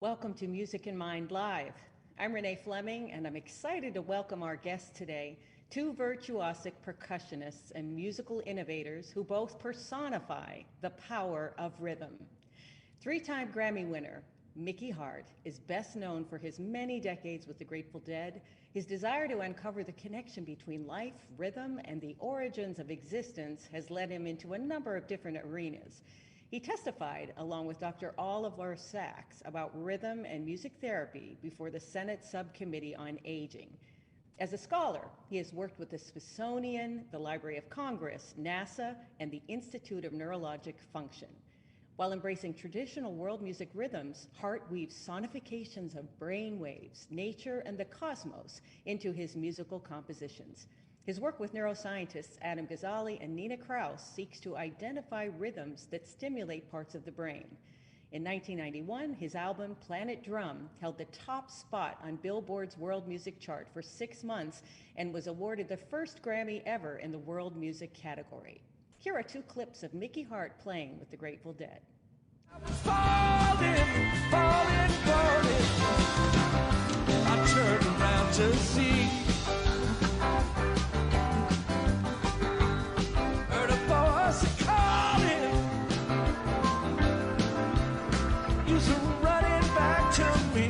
Welcome to Music in Mind Live. I'm Renée Fleming, and I'm excited to welcome our guests today, two virtuosic percussionists and musical innovators who both personify the power of rhythm. Three-time Grammy winner Mickey Hart is best known for his many decades with the Grateful Dead. His desire to uncover the connection between life, rhythm, and the origins of existence has led him into a number of different arenas. He testified, along with Dr. Oliver Sacks, about rhythm and music therapy before the Senate Subcommittee on Aging. As a scholar, he has worked with the Smithsonian, the Library of Congress, NASA, and the Institute of Neurologic Function. While embracing traditional world music rhythms, Hart weaves sonifications of brain waves, nature, and the cosmos into his musical compositions. His work with neuroscientists Adam Gazzaley and Nina Kraus seeks to identify rhythms that stimulate parts of the brain. In 1991, his album Planet Drum held the top spot on Billboard's World Music Chart for 6 months and was awarded the first Grammy ever in the world music category. Here are two clips of Mickey Hart playing with the Grateful Dead. Falling, falling, falling. I turned around to see. Heard a voice calling. You was running back to me.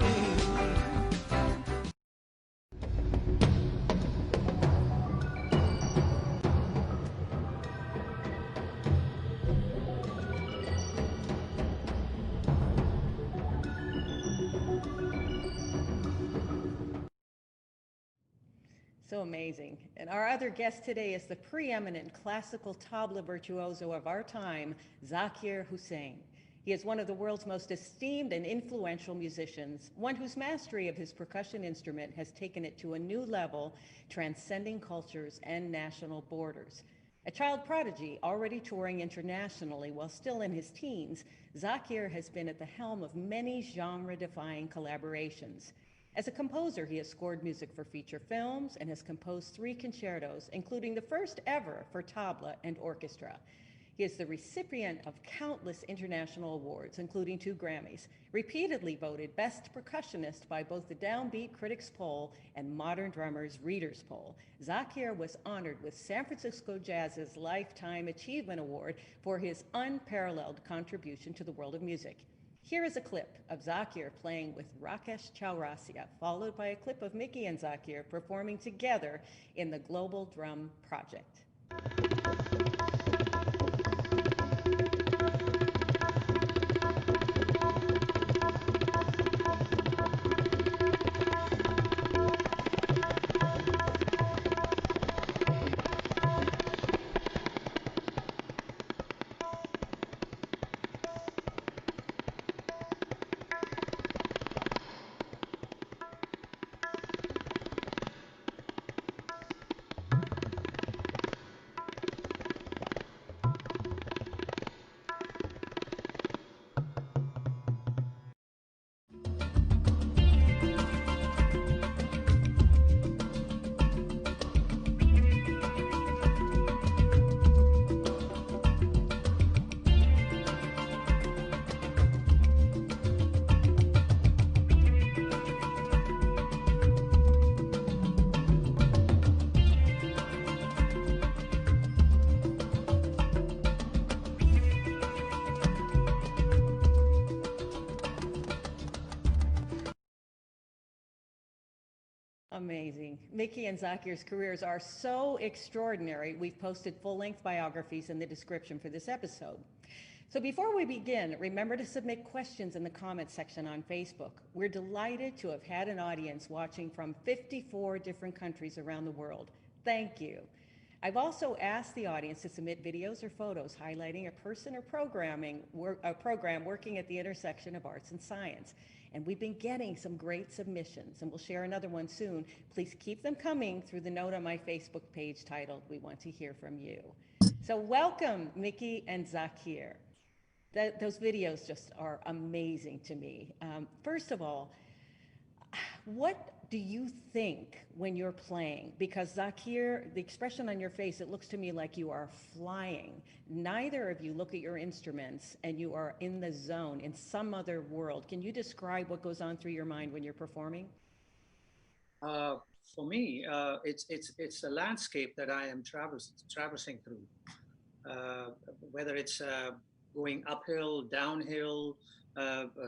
So amazing. And our other guest today is the preeminent classical tabla virtuoso of our time, Zakir Hussain. He is one of the world's most esteemed and influential musicians, one whose mastery of his percussion instrument has taken it to a new level, transcending cultures and national borders. A child prodigy already touring internationally while still in his teens, Zakir has been at the helm of many genre-defying collaborations. As a composer, he has scored music for feature films and has composed 3 concertos, including the first ever for tabla and orchestra. He is the recipient of countless international awards, including 2 Grammys, repeatedly voted Best Percussionist by both the Downbeat Critics Poll and Modern Drummers Readers Poll. Zakir was honored with San Francisco Jazz's Lifetime Achievement Award for his unparalleled contribution to the world of music. Here is a clip of Zakir playing with Rakesh Chaurasia, followed by a clip of Mickey and Zakir performing together in the Global Drum Project. Amazing. Mickey and Zakir's careers are so extraordinary, we've posted full-length biographies in the description for this episode. So before we begin, remember to submit questions in the comments section on Facebook. We're delighted to have had an audience watching from 54 different countries around the world. Thank you. I've also asked the audience to submit videos or photos highlighting a person or a program working at the intersection of arts and science. And we've been getting some great submissions, and we'll share another one soon. Please keep them coming through the note on my Facebook page titled, "We Want to Hear from You." So welcome, Mickey and Zakir. Those videos just are amazing to me. First of all, what do you think when you're playing? Because Zakir, the expression on your face, it looks to me like you are flying. Neither of you look at your instruments and you are in the zone, in some other world. Can you describe what goes on through your mind when you're performing? Uh, for me, it's a landscape that I am traversing through. Uh, Whether it's going uphill, downhill,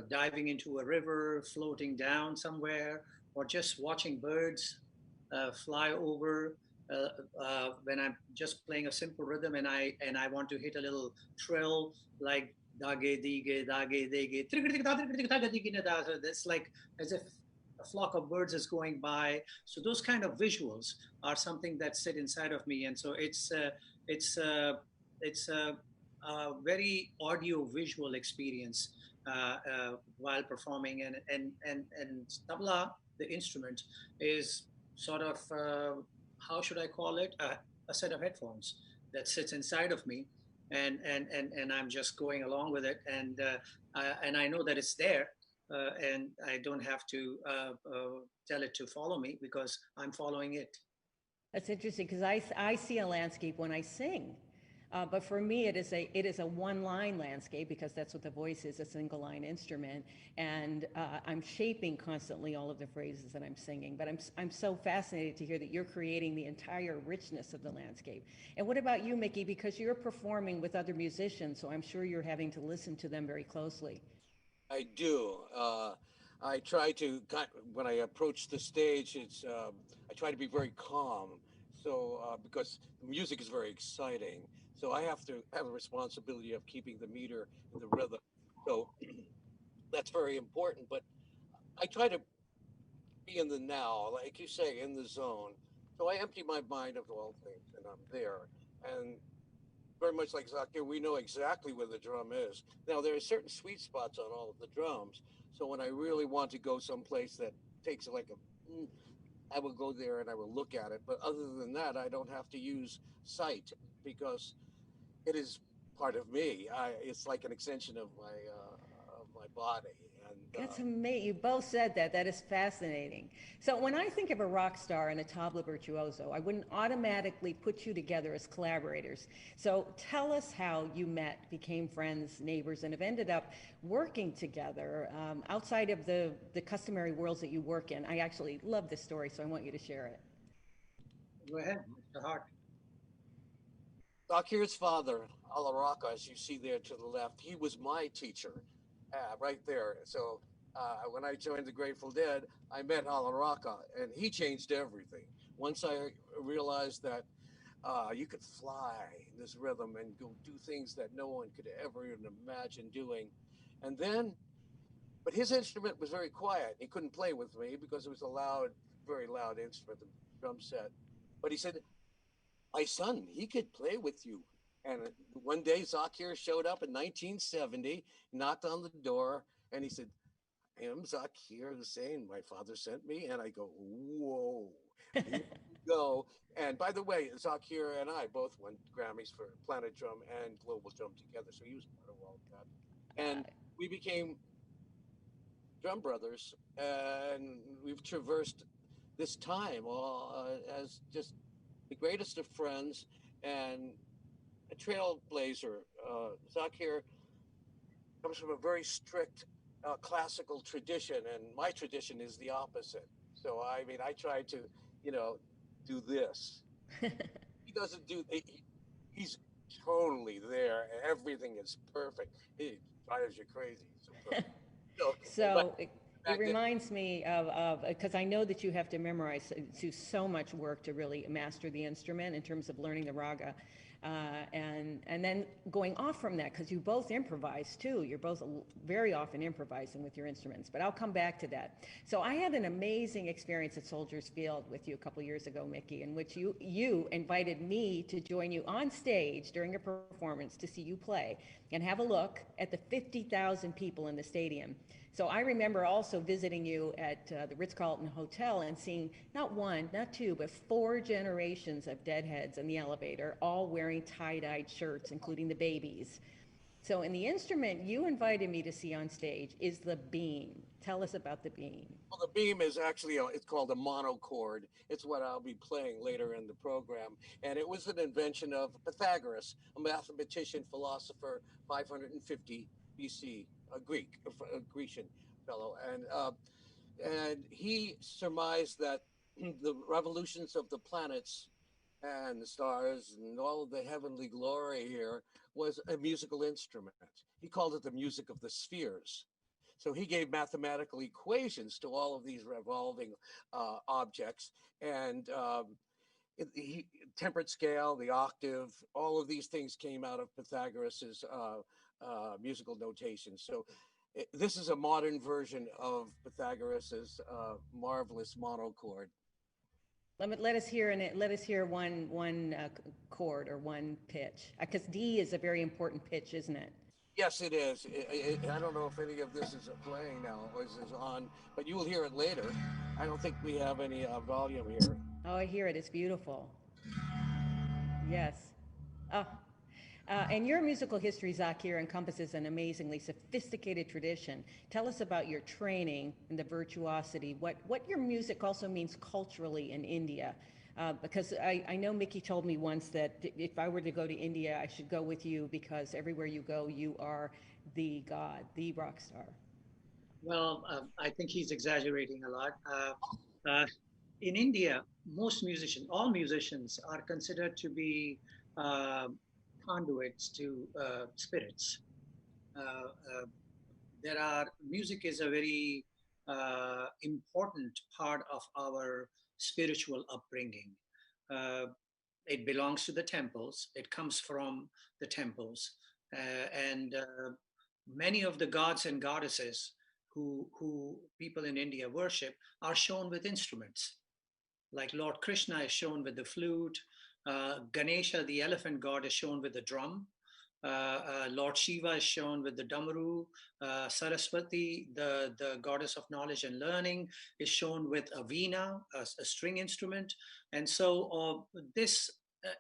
diving into a river, floating down somewhere, or just watching birds fly over. When I'm just playing a simple rhythm and I want to hit a little trill like dage dige dage dege. It's like as if a flock of birds is going by. So those kind of visuals are something that sit inside of me, and so it's it's a very audio visual experience while performing, and tabla, the instrument, is sort of how should I call it, a set of headphones that sits inside of me, and I'm just going along with it, and I know that it's there, and I don't have to tell it to follow me because I'm following it. That's interesting because I see a landscape when I sing. But for me, it is a one line landscape because that's what the voice is, a single line instrument. And I'm shaping constantly all of the phrases that I'm singing. But I'm so fascinated to hear that you're creating the entire richness of the landscape. And what about you, Mickey? Because you're performing with other musicians, so I'm sure you're having to listen to them very closely. I do. I try to, when I approach the stage, I try to be very calm. So, because the music is very exciting. So I have to have a responsibility of keeping the meter and the rhythm. So that's very important. But I try to be in the now, like you say, in the zone. So I empty my mind of all things and I'm there. And very much like Zakir, we know exactly where the drum is. Now, there are certain sweet spots on all of the drums. So when I really want to go someplace that takes like I will go there and I will look at it. But other than that, I don't have to use sight because it is part of me. It's like an extension of my body. And That's amazing. You both said that. That is fascinating. So when I think of a rock star and a tabla virtuoso, I wouldn't automatically put you together as collaborators. So tell us how you met, became friends, neighbors, and have ended up working together outside of the customary worlds that you work in. I actually love this story, so I want you to share it. Go ahead, Mr. Hart. Zakir's father, Alaraka, as you see there to the left, he was my teacher, right there. So when I joined the Grateful Dead, I met Alaraka, and he changed everything. Once I realized that you could fly in this rhythm and go do things that no one could ever even imagine doing. And then, but his instrument was very quiet. He couldn't play with me because it was a loud, very loud instrument, the drum set. But he said, my son, he could play with you. And one day, Zakir showed up in 1970, knocked on the door, and he said, I am Zakir Hussain. My father sent me. And I go, whoa, here we go. And by the way, Zakir and I both won Grammys for Planet Drum and Global Drum together. So he was part of all of that. And we became drum brothers. And we've traversed this time as just the greatest of friends and a trailblazer. Zakir comes from a very strict classical tradition, and my tradition is the opposite. So I mean, I try to, you know, do this. He doesn't do. He's totally there. Everything is perfect. He drives you crazy. So, so, but So it back then, reminds me of because I know that you have to memorize to so much work to really master the instrument in terms of learning the raga, and then going off from that because you both improvise too. You're both very often improvising with your instruments. But I'll come back to that. So I had an amazing experience at Soldiers Field with you a couple years ago, Mickey, in which you invited me to join you on stage during a performance to see you play and have a look at the 50,000 people in the stadium. So I remember also visiting you at the Ritz-Carlton Hotel and seeing not one, not two, but four generations of Deadheads in the elevator, all wearing tie-dyed shirts, including the babies. So, in the instrument you invited me to see on stage is the beam. Tell us about the beam. Well, the beam is actually it's called a monochord. It's what I'll be playing later in the program, and it was an invention of Pythagoras, a mathematician, philosopher, 550 BC, a Greek, a Grecian fellow, and he surmised that the revolutions of the planets and the stars and all of the heavenly glory here was a musical instrument. He called it the music of the spheres. So he gave mathematical equations to all of these revolving objects, and temperate scale, the octave, all of these things came out of Pythagoras's musical notation. So this is a modern version of Pythagoras's marvelous monochord. Let us hear let us hear one chord or one pitch, because D is a very important pitch, isn't it? Yes, it is. I don't know if any of this is playing now or is on, but you will hear it later. I don't think we have any volume here. Oh, I hear it. It's beautiful. Yes. Oh, and your musical history, Zakir, encompasses an amazingly sophisticated tradition. Tell us about your training and the virtuosity, what your music also means culturally in India. Because I know Mickey told me once that if I were to go to India, I should go with you because everywhere you go, you are the god, the rock star. Well, I think he's exaggerating a lot. Uh, in India, most musicians, all musicians, are considered to be uh, conduits to spirits. There are Music is a very important part of our spiritual upbringing. Uh, it belongs to the temples. It comes from the temples, and many of the gods and goddesses who people in India worship are shown with instruments. Like Lord Krishna is shown with the flute, Ganesha, the elephant god, is shown with the drum. Lord Shiva is shown with the damaru. Saraswati, the goddess of knowledge and learning, is shown with a veena, a string instrument. And so this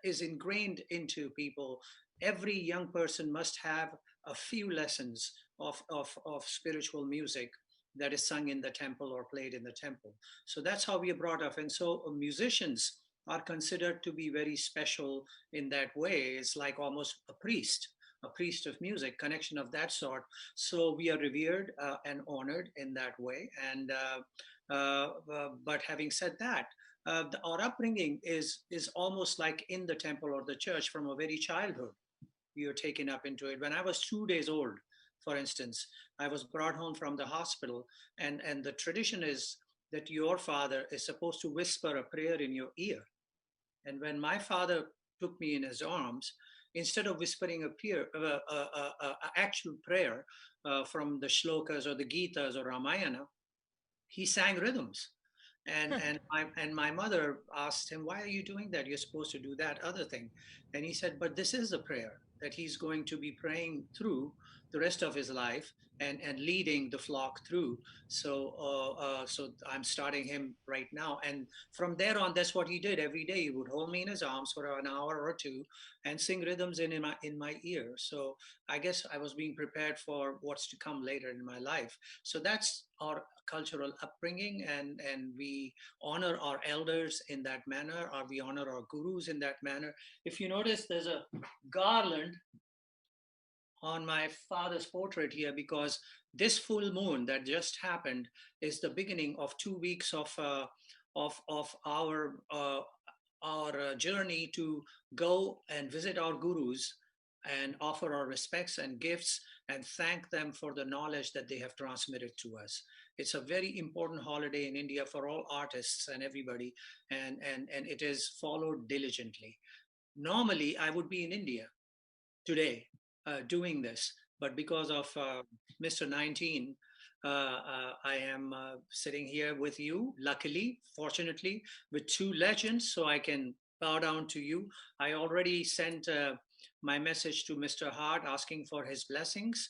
is ingrained into people. Every young person must have a few lessons of spiritual music that is sung in the temple or played in the temple. So that's how we are brought up. And so musicians are considered to be very special in that way. It's like almost a priest of music, connection of that sort. So we are revered and honored in that way. And but having said that, our upbringing is almost like in the temple or the church from a very childhood. We were taken up into it. When I was 2 days old, for instance, I was brought home from the hospital, and the tradition is that your father is supposed to whisper a prayer in your ear. And when my father took me in his arms, instead of whispering a prayer, actual prayer from the shlokas or the Gitas or Ramayana, he sang rhythms. And my mother asked him, "Why are you doing that? You're supposed to do that other thing." And he said, "But this is a prayer that he's going to be praying through the rest of his life and leading the flock through. So I'm starting him right now." And from there on, that's what he did every day. He would hold me in his arms for an hour or two and sing rhythms in my ear. So I guess I was being prepared for what's to come later in my life. So that's our cultural upbringing, and we honor our elders in that manner, or we honor our gurus in that manner. If you notice, there's a garland on my father's portrait here because this full moon that just happened is the beginning of 2 weeks of our journey to go and visit our gurus and offer our respects and gifts and thank them for the knowledge that they have transmitted to us. It's a very important holiday in India for all artists and everybody, and it is followed diligently. Normally, I would be in India today doing this, but because of Mr. 19, I am sitting here with you, luckily, fortunately, with two legends, so I can bow down to you. I already sent my message to Mr. Hart asking for his blessings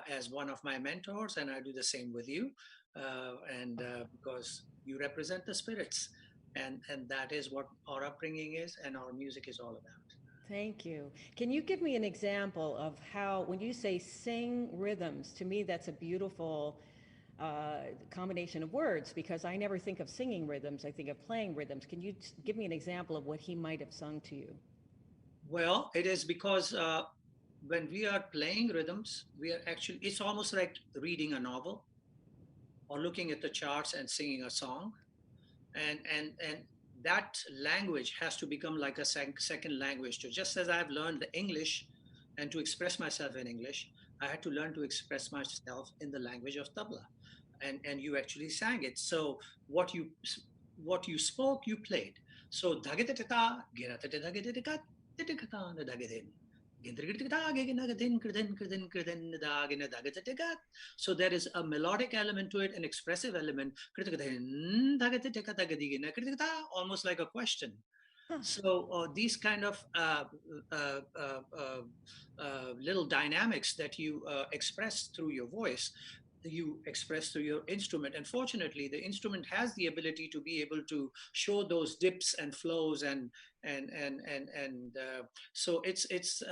as one of my mentors, and I do the same with you, and because you represent the spirits, and that is what our upbringing is, and our music is all about. Thank you. Can you give me an example of how, when you say sing rhythms, to me that's a beautiful combination of words because I never think of singing rhythms, I think of playing rhythms. Can you give me an example of what he might have sung to you? Well, it is because when we are playing rhythms, we are actually, it's almost like reading a novel or looking at the charts and singing a song. And that language has to become like a second language too. Just as I've learned the English and to express myself in English, I had to learn to express myself in the language of tabla, and you actually sang it. So what you what you spoke, you played. So so there is a melodic element to it, an expressive element, almost like a question. Huh, So these kind of little dynamics that you express through your voice, you express through your instrument. And fortunately, the instrument has the ability to be able to show those dips and flows, and so it's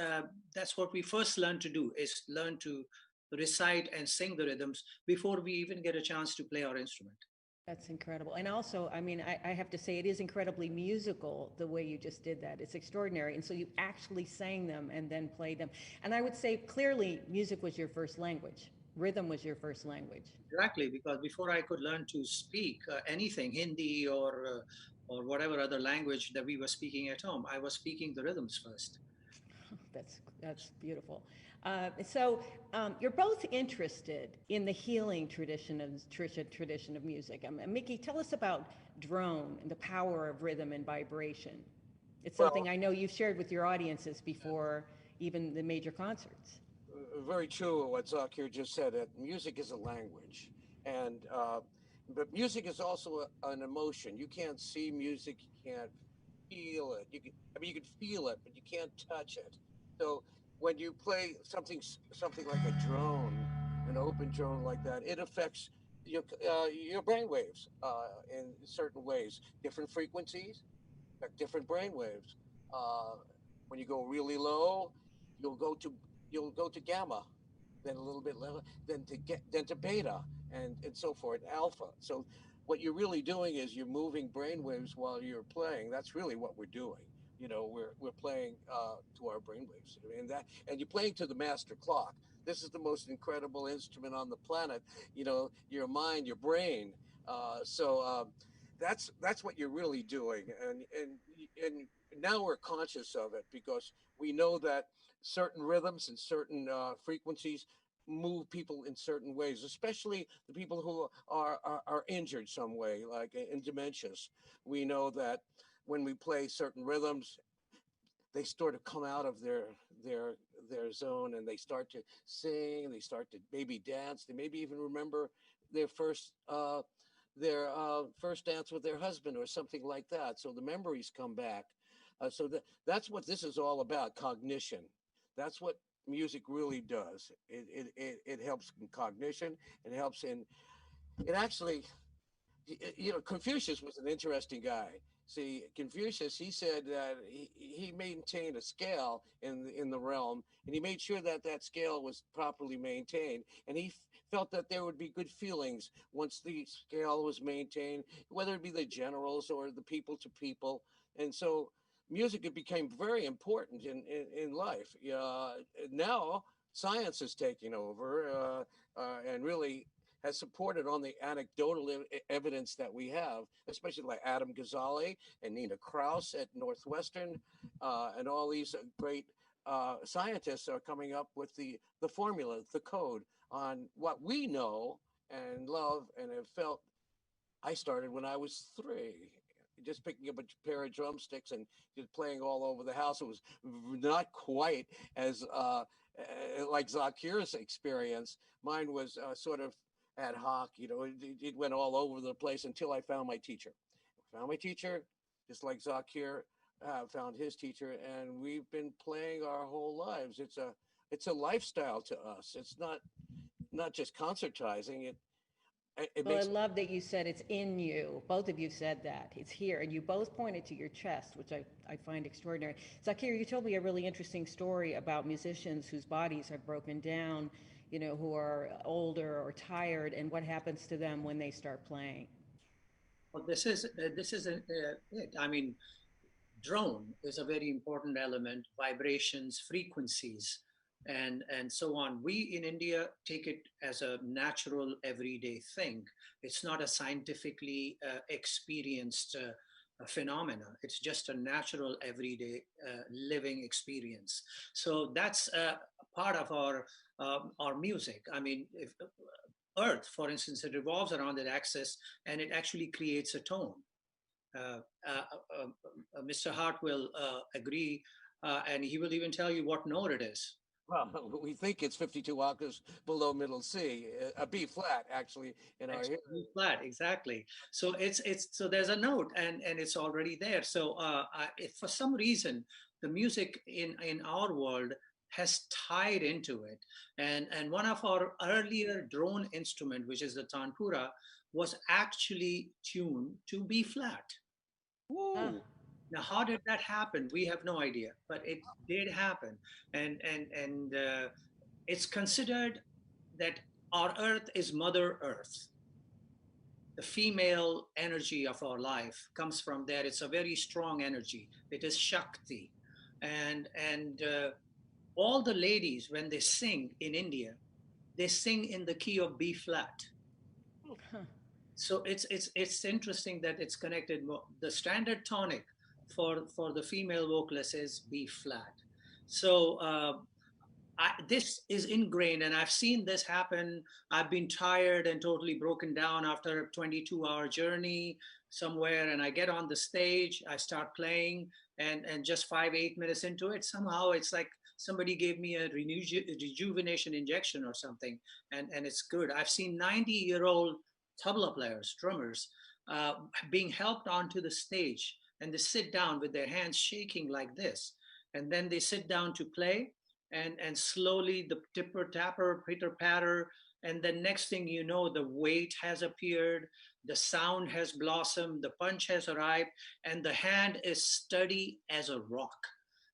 that's what we first learn to do, is learn to recite and sing the rhythms before we even get a chance to play our instrument. that's incredible. And also, I mean, I have to say, it is incredibly musical the way you just did that. It's extraordinary. And so you actually sang them and then played them. And I would say clearly, music was your first language, rhythm was your first language. Exactly, because before I could learn to speak anything, Hindi or whatever other language that we were speaking at home, I was speaking the rhythms first. That's beautiful. You're both interested in the healing tradition of music. Mickey, tell us about drone and the power of rhythm and vibration. It's something Well, I know you've shared with your audiences before even the major concerts. very true what Zakir just said. That music is a language, and but music is also an emotion. You can't see music, you can't feel it. I mean, you can feel it, but you can't touch it. So when you play something like a drone, an open drone like that, it affects your brain waves in certain ways. Different frequencies affect different brain waves. Uh, when you go really low, you'll go to you'll go to gamma, then a little bit lower, then to beta, and so forth, alpha. So what you're really doing is you're moving brain waves while you're playing. That's really what we're doing. We're playing to our brain waves, and you're playing to the master clock. This is the most incredible instrument on the planet. Your mind, your brain. So that's what you're really doing, and now we're conscious of it because we know that certain rhythms and certain frequencies move people in certain ways, especially the people who are injured some way, like in dementias. We know that when we play certain rhythms, they sort of come out of their their zone and they start to sing. They start to maybe dance. They maybe even remember their first dance with their husband or something like that. So the memories come back. That's what this is all about, cognition. That's what music really does. It helps in cognition. It helps in it actually. Confucius was an interesting guy. See, Confucius, he said that he maintained a scale in the realm, and he made sure that that scale was properly maintained. And he felt that there would be good feelings once the scale was maintained, whether it be the generals or the people to people. And so, music it became very important in life. Now, science is taking over, and really has supported on the anecdotal evidence that we have, especially like Adam Ghazali and Nina Kraus at Northwestern, and all these great scientists are coming up with the formula, the code on what we know and love and have felt. I started when I was 3, just picking up a pair of drumsticks and just playing all over the house. It was not quite as like Zakir's experience. Mine was sort of ad hoc. It went all over the place until I found my teacher. Found my teacher, just like Zakir found his teacher, and we've been playing our whole lives. It's a lifestyle to us. It's not just concertizing. It Well, I makes love that you said it's in you. Both of you said that. It's here. And you both pointed to your chest, which I find extraordinary. Zakir, you told me a really interesting story about musicians whose bodies have broken down, who are older or tired, and what happens to them when they start playing. Well, this is it. I mean, drone is a very important element, vibrations, frequencies, and so on. We in India take it as a natural everyday thing. It's not a scientifically experienced phenomena. It's just a natural everyday living experience. So that's part of our music. I mean, if Earth, for instance, it revolves around that axis and it actually creates a tone. uh, Mr. Hart will agree, and he will even tell you what note it is. well, we think it's 52 octaves below middle C, a B flat actually in our Actually, hearing. B flat, exactly. So it's so there's a note, and it's already there. So if for some reason the music in our world has tied into it, and one of our earlier drone instrument, which is the tanpura, was actually tuned to B flat. Ah, Woo! Now, how did that happen? We have no idea, but it did happen, and it's considered that our Earth is Mother Earth. The female energy of our life comes from there. It's a very strong energy. It is Shakti, and all the ladies when they sing in India, they sing in the key of B flat. huh. So it's interesting that it's connected. The standard tonic for the female vocalist is B flat. So this is ingrained, and I've seen this happen. I've been tired and totally broken down after a 22-hour journey somewhere, and I get on the stage, I start playing, and just 5 8 minutes into it, somehow it's like somebody gave me a rejuvenation injection or something, and it's good. I've seen 90-year-old tabla players, drummers, being helped onto the stage, and they sit down with their hands shaking like this, and then they sit down to play, and slowly the tipper tapper pitter patter, and then next thing you know, the weight has appeared, the sound has blossomed, the punch has arrived, and the hand is steady as a rock.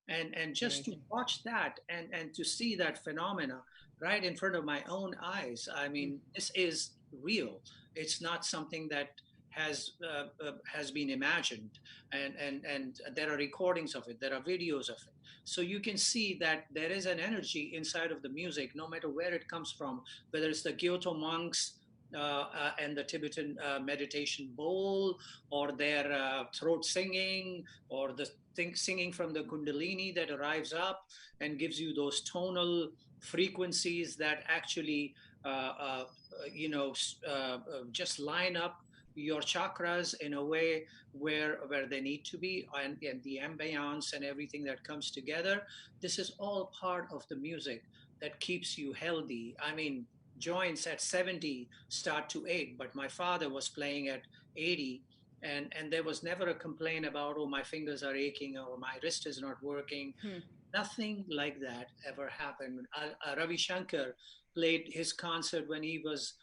And just to Amazing. watch that, and to see that phenomena right in front of my own eyes, I Mm. mean, this is real. It's not something that has been imagined, and there are recordings of it, there are videos of it, so you can see that there is an energy inside of the music, no matter where it comes from, whether it's the Kyoto monks and the Tibetan meditation bowl, or their throat singing, or the singing from the Kundalini that arrives up and gives you those tonal frequencies that actually, just line up your chakras in a way where they need to be, and the ambience and everything that comes together. This is all part of the music that keeps you healthy. I mean, joints at 70 start to ache, but my father was playing at 80, and there was never a complaint about, oh, my fingers are aching or my wrist is not working. Hmm. Nothing like that ever happened. Ravi Shankar played his concert when he was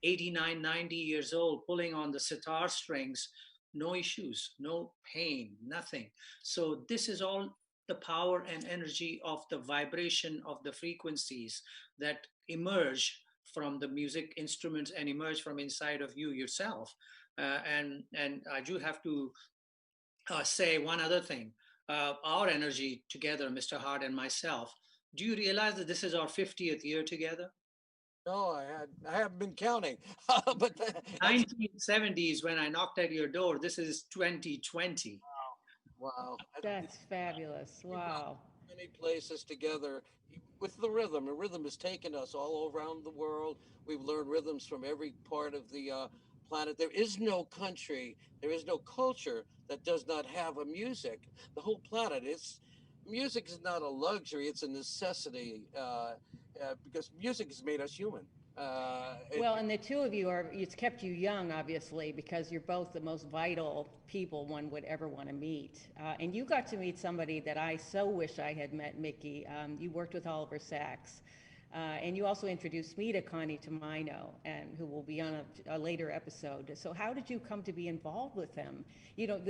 89, 90 years old, pulling on the sitar strings, no issues, no pain, nothing. So this is all the power and energy of the vibration of the frequencies that emerge from the music instruments and emerge from inside of you yourself. And I do have to say one other thing. Our energy together, Mr. Hart and myself. Do you realize that this is our 50th year together? No, I haven't been counting, but that's 1970s when I knocked at your door. This is 2020. wow. That's fabulous. We brought Wow. many places together with the rhythm. The rhythm has taken us all around the world. We've learned rhythms from every part of the planet. There is no country, there is no culture that does not have a music. The whole planet. It's music is not a luxury; it's a necessity because music has made us human. Well, and the two of you it's kept you young, obviously, because you're both the most vital people one would ever want to meet. And you got to meet somebody that I so wish I had met, Mickey. You worked with Oliver Sacks. And you also introduced me to Connie Tomino, and who will be on a later episode. So how did you come to be involved with them? You know,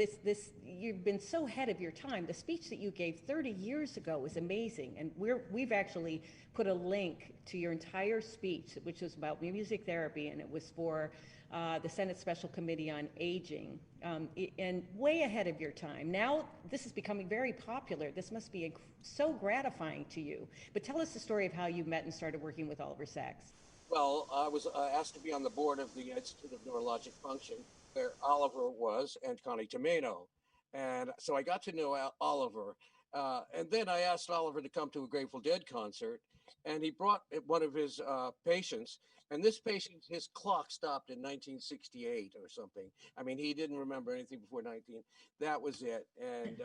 you've been so ahead of your time. The speech that you gave 30 years ago was amazing, and we've actually put a link to your entire speech, which was about music therapy, and it was for the Senate Special Committee on Aging, and way ahead of your time. Now this is becoming very popular. This must be so gratifying to you. But tell us the story of how you met and started working with Oliver Sacks. Well, I was asked to be on the board of the Institute of Neurologic Function, where Oliver was and Connie Tomino. And so I got to know Oliver. And then I asked Oliver to come to a Grateful Dead concert, and he brought one of his patients. And this patient, his clock stopped in 1968 or something. I mean, he didn't remember anything before 19. That was it. And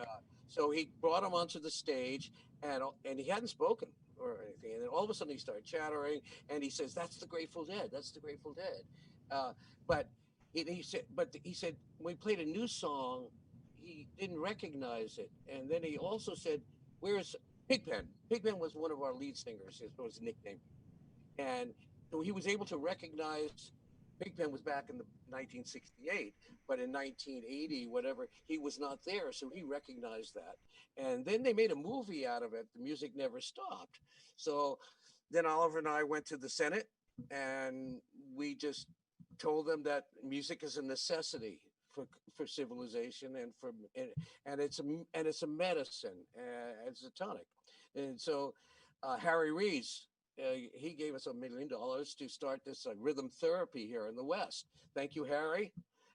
so he brought him onto the stage, and he hadn't spoken or anything. And then all of a sudden he started chattering, and he says, "That's the Grateful Dead. That's the Grateful Dead." But he said when we played a new song, he didn't recognize it. And then he also said, "Where's Pigpen?" Pigpen was one of our lead singers. His was nickname, and so he was able to recognize Pigpen was back in the 1968, but in 1980, whatever, he was not there. So he recognized that. And then they made a movie out of it. The music never stopped. So then Oliver and I went to the Senate, and we just told them that music is a necessity for civilization, and it's a medicine, it's a tonic. And so Harry Rees, he gave us $1 million to start this rhythm therapy here in the West. Thank you, Harry.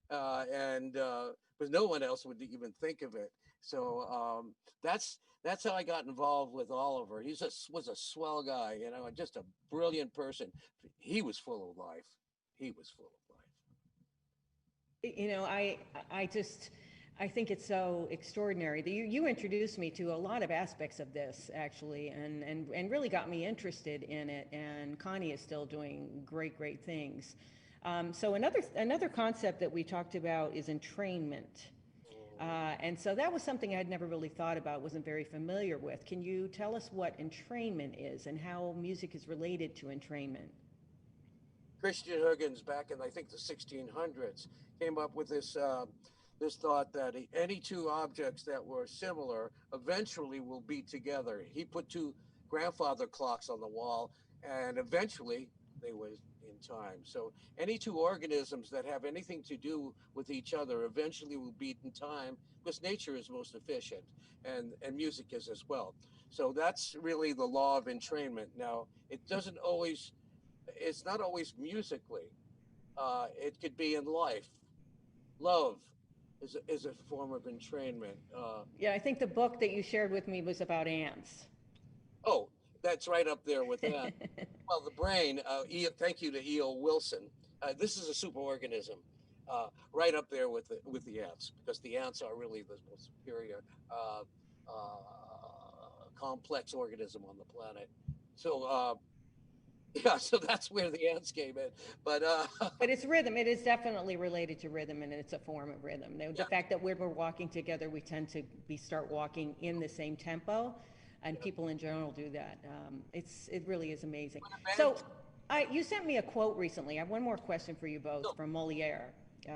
Because no one else would even think of it. So that's how I got involved with Oliver. He was a swell guy, you know, just a brilliant person. He was full of life. He was full of life. You know, I think it's so extraordinary that you introduced me to a lot of aspects of this, actually, and really got me interested in it. And Connie is still doing great things. So another concept that we talked about is entrainment. And so that was something I'd never really thought about, wasn't very familiar with. Can you tell us what entrainment is and how music is related to entrainment? Christian Huygens, back in I think the 1600s, came up with this thought that any two objects that were similar eventually will be together. He put two grandfather clocks on the wall, and eventually they were in time. So any two organisms that have anything to do with each other eventually will be in time, because nature is most efficient, and music is as well. So that's really the law of entrainment. Now, it's not always musically. It could be in life. Love is a form of entrainment. Yeah, I think the book that you shared with me was about ants. Oh, that's right up there with that. Well, the brain. Thank you to E.O. Wilson. This is a superorganism, right up there with the ants, because the ants are really the most superior complex organism on the planet. So yeah, so that's where the ants came in. But But it's rhythm. It is definitely related to rhythm, and it's a form of rhythm. The fact that when we're walking together, we tend to start walking in the same tempo, and people in general do that. It really is amazing. So, you sent me a quote recently. I have one more question for you both from Moliere,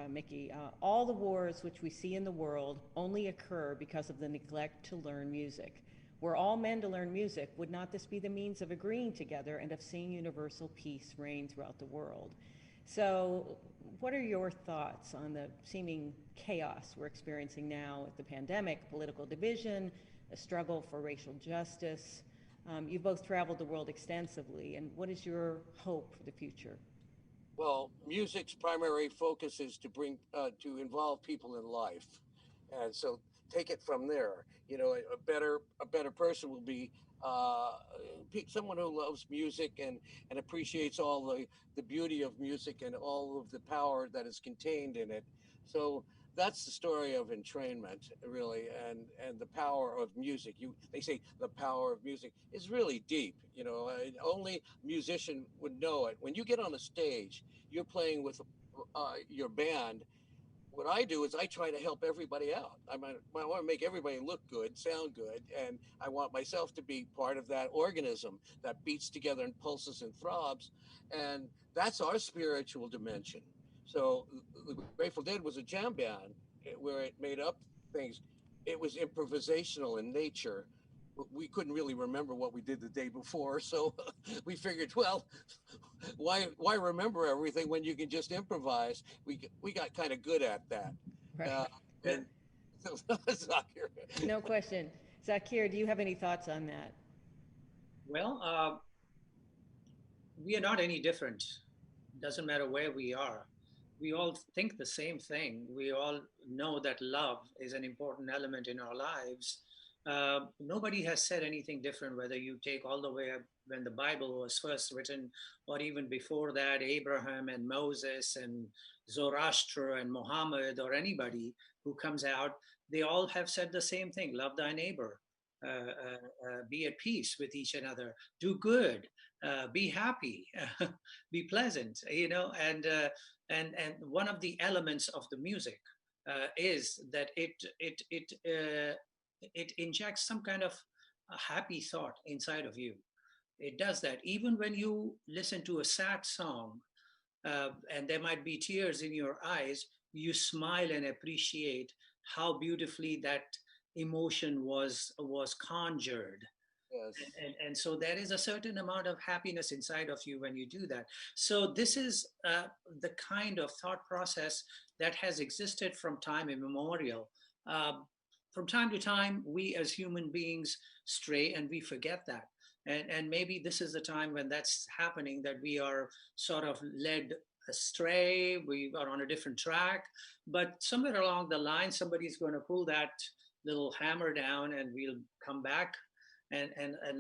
Mickey. All the wars which we see in the world only occur because of the neglect to learn music. Were all men to learn music, would not this be the means of agreeing together and of seeing universal peace reign throughout the world? So, what are your thoughts on the seeming chaos we're experiencing now with the pandemic, political division, a struggle for racial justice? You've both traveled the world extensively, and what is your hope for the future? well, music's primary focus is to involve people in life, and so take it from there. You know, a better person will be someone who loves music and appreciates all the beauty of music and all of the power that is contained in it. So that's the story of entrainment, really, and the power of music. They say the power of music is really deep. You know, only a musician would know it. When you get on a stage, you're playing with your band. what I do is I try to help everybody out. I want to make everybody look good, sound good, and I want myself to be part of that organism that beats together and pulses and throbs, and that's our spiritual dimension. So the Grateful Dead was a jam band where it made up things. It was improvisational in nature. We couldn't really remember what we did the day before, so we figured, well, why remember everything when you can just improvise? We got kind of good at that, Right. uh, and Zakir. No question. Zakir, do you have any thoughts on that? Well, we are not any different. Doesn't matter where we are. We all think the same thing. We all know that love is an important element in our lives. Nobody has said anything different, whether you take all the way up when the Bible was first written, or even before that, Abraham and Moses and Zoroaster and Muhammad, or anybody who comes out, they all have said the same thing: love thy neighbor, be at peace with each another, do good, be happy, be pleasant, and one of the elements of the music is that it injects some kind of a happy thought inside of you. It does that even when you listen to a sad song, and there might be tears in your eyes, you smile and appreciate how beautifully that emotion was conjured. Yes. And so there is a certain amount of happiness inside of you when you do that. So this is the kind of thought process that has existed from time immemorial. From time to time, we as human beings stray and we forget that. And maybe this is the time when that's happening, that we are sort of led astray, we are on a different track. But somewhere along the line, somebody's going to pull that little hammer down and we'll come back and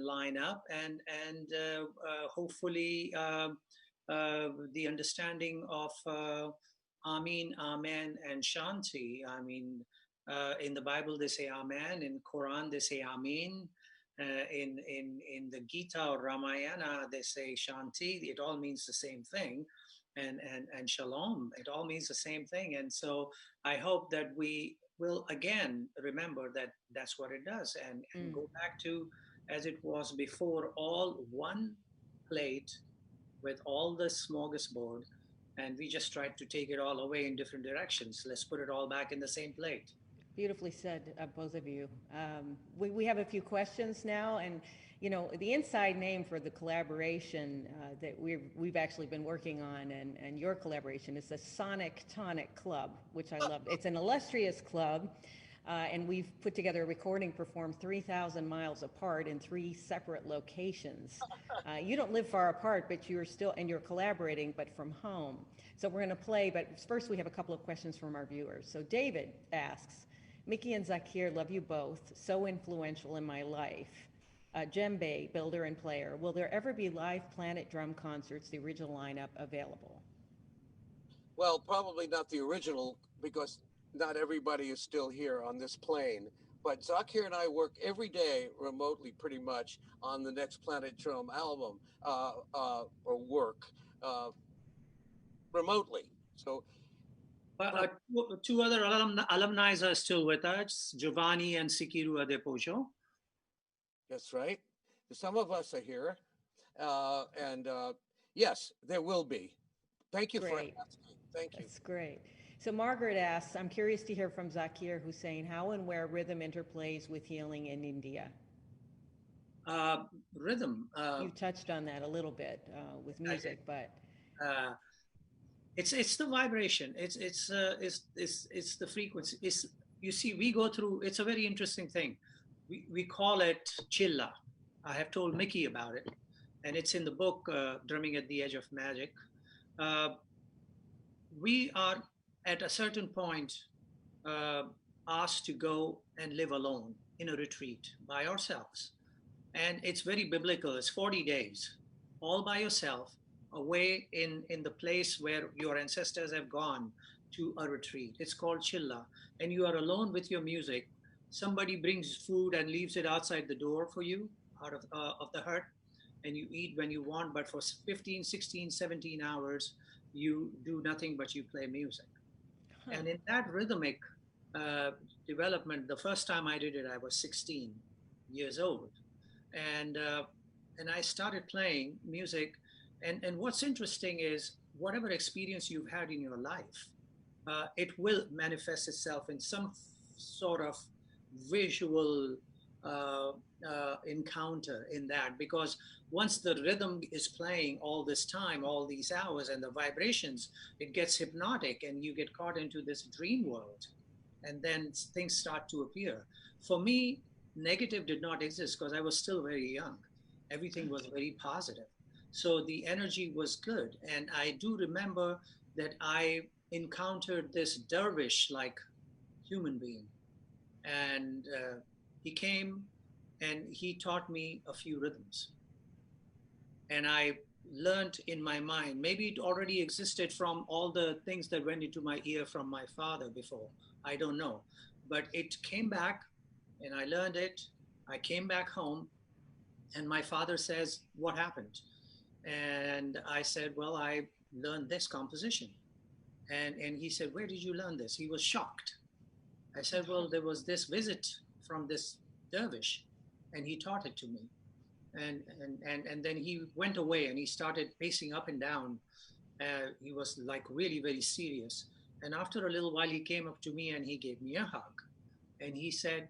line up, and hopefully the understanding of Amin, Amen, and Shanti. I mean, in the Bible they say Amen, in Quran they say Amin, in the Gita or Ramayana they say Shanti. It all means the same thing, and Shalom. It all means the same thing. And so I hope that we will again remember that that's what it does, and Mm. go back to as it was before, all one plate with all the smorgasbord, and we just tried to take it all away in different directions. Let's put it all back in the same plate. Beautifully said, both of you. We have a few questions now, and the inside name for the collaboration that we've actually been working on, and your collaboration is the Sonic Tonic Club, which I love. It's an illustrious club, and we've put together a recording performed 3,000 miles apart in 3 separate locations. You don't live far apart, but you're collaborating, but from home. So we're going to play, but first we have a couple of questions from our viewers. So David asks, Mickey and Zakir, love you both, so influential in my life. Djembe, builder and player, will there ever be live Planet Drum concerts, the original lineup, available? Well, probably not the original because not everybody is still here on this plane. But Zakir and I work every day remotely, pretty much, on the next Planet Drum album, or work remotely. So, Two other alumni are still with us, Giovanni and Sikiru Adepojo. that's right. Some of us are here, and yes, there will be. Thank you for Great. asking. Thank you. That's great. So Margaret asks, I'm curious to hear from Zakir Hussain how and where rhythm interplays with healing in India. Rhythm. You touched on that a little bit with music, but Uh, it's the vibration. It's the frequency. It's, you see, we go through. It's a very interesting thing. We call it chilla. I have told Mickey about it, and it's in the book Drumming at the Edge of Magic. Uh, we are at a certain point uh, asked to go and live alone in a retreat by ourselves, and it's very biblical. It's 40 days, all by yourself, away in the place where your ancestors have gone to a retreat. It's called chilla, and you are alone with your music. Somebody brings food and leaves it outside the door for you, out of the hut, and you eat when you want. But for 15, 16, 17 hours, you do nothing but you play music. And in that rhythmic development, the first time I did it, I was 16 years old. And, uh, and I started playing music. And what's interesting is whatever experience you've had in your life, it will manifest itself in some sort of visual encounter in that, because once the rhythm is playing all this time, all these hours, and the vibrations, it gets hypnotic and you get caught into this dream world, and then things start to appear. For me, negative did not exist because I was still very young. Everything was very positive. So the energy was good. And I do remember that I encountered this dervish like human being. And he came and he taught me a few rhythms. And I learned in my mind, maybe it already existed from all the things that went into my ear from my father before. I don't know. But it came back and I learned it. I came back home and my father says, "What happened?" And I said, "Well, I learned this composition." And he said, "Where did you learn this?" He was shocked. I said, "Well, there was this visit from this dervish and he taught it to me." And then he went away and he started pacing up and down. He was like really very serious. And after a little while, he came up to me and he gave me a hug. And he said,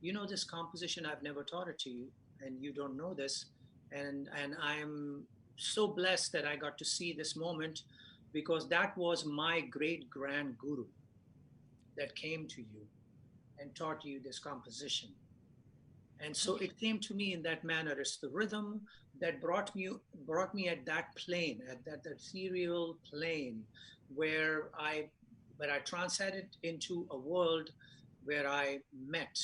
"You know this composition, I've never taught it to you, and you don't know this. And I'm so blessed that I got to see this moment, because that was my great grand guru that came to you and taught you this composition." And so it came to me in that manner. It's the rhythm that brought me at that plane, at that ethereal plane, where I transcended into a world where I met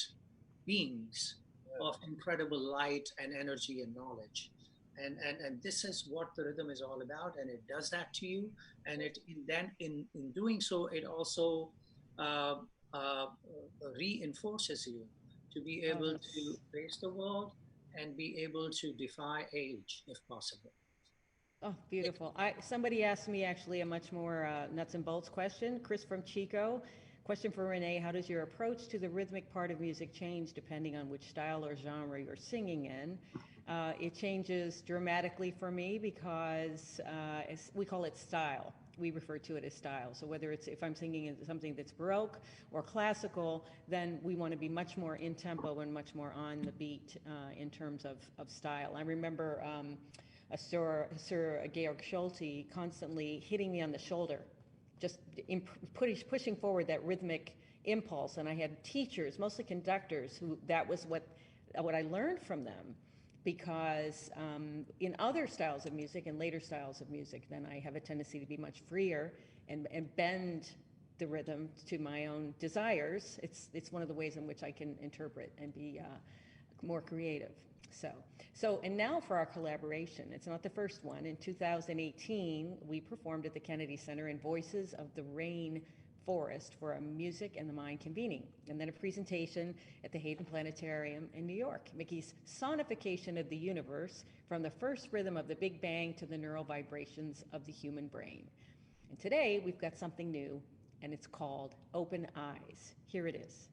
beings of incredible light and energy and knowledge. And this is what the rhythm is all about, and it does that to you. And in doing so, it also uh, uh, reinforces you to be able to face the world and be able to defy age if possible. Oh, beautiful. Somebody asked me actually a much more nuts and bolts question. Chris from Chico. Question for Renee: how does your approach to the rhythmic part of music change depending on which style or genre you're singing in? It changes dramatically for me because we call it style. We refer to it as style. So whether it's if I'm singing something that's Baroque or classical, then we want to be much more in tempo and much more on the beat in terms of style. I remember Sir Georg Schulte constantly hitting me on the shoulder, just pushing forward that rhythmic impulse. And I had teachers, mostly conductors, who that was what I learned from them. Because in other styles of music and later styles of music, then I have a tendency to be much freer and bend the rhythm to my own desires. It's one of the ways in which I can interpret and be more creative. And now for our collaboration. It's not the first one. In 2018, we performed at the Kennedy Center in Voices of the Rain Forest for a Music and the Mind convening, and then a presentation at the Hayden Planetarium in New York, Mickey's sonification of the universe from the first rhythm of the Big Bang to the neural vibrations of the human brain. And today we've got something new, and it's called Open Eyes. Here it is.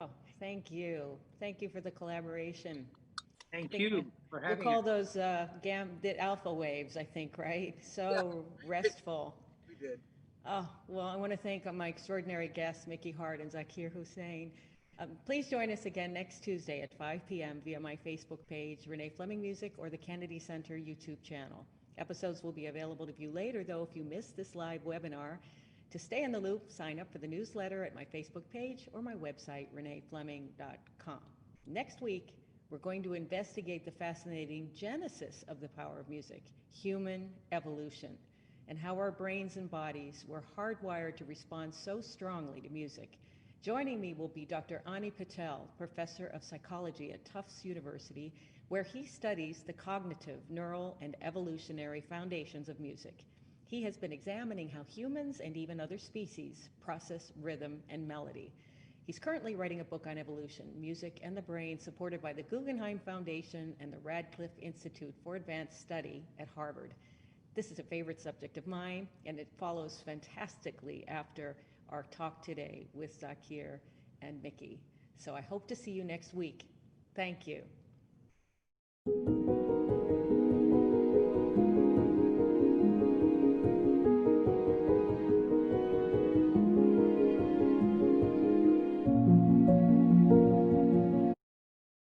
Oh, thank you. Thank you for the collaboration. I Thank think you for we'll having call us. those the alpha waves, I think, right? Yeah, So restful. we did. Oh, well, I want to thank my extraordinary guests, Mickey Hart and Zakir Hussain. Please join us again next Tuesday at 5 p.m. via my Facebook page, Renee Fleming Music, or the Kennedy Center YouTube channel. Episodes will be available to view later, though, if you missed this live webinar. To stay in the loop, sign up for the newsletter at my Facebook page or my website, reneefleming.com. Next week, we're going to investigate the fascinating genesis of the power of music, human evolution, and how our brains and bodies were hardwired to respond so strongly to music. Joining me will be Dr. Ani Patel, professor of psychology at Tufts University, where he studies the cognitive, neural, and evolutionary foundations of music. He has been examining how humans and even other species process rhythm and melody. He's currently writing a book on evolution, music, and the brain, supported by the Guggenheim Foundation and the Radcliffe Institute for Advanced Study at Harvard. This is a favorite subject of mine, and it follows fantastically after our talk today with Zakir and Mickey. So I hope to see you next week. Thank you.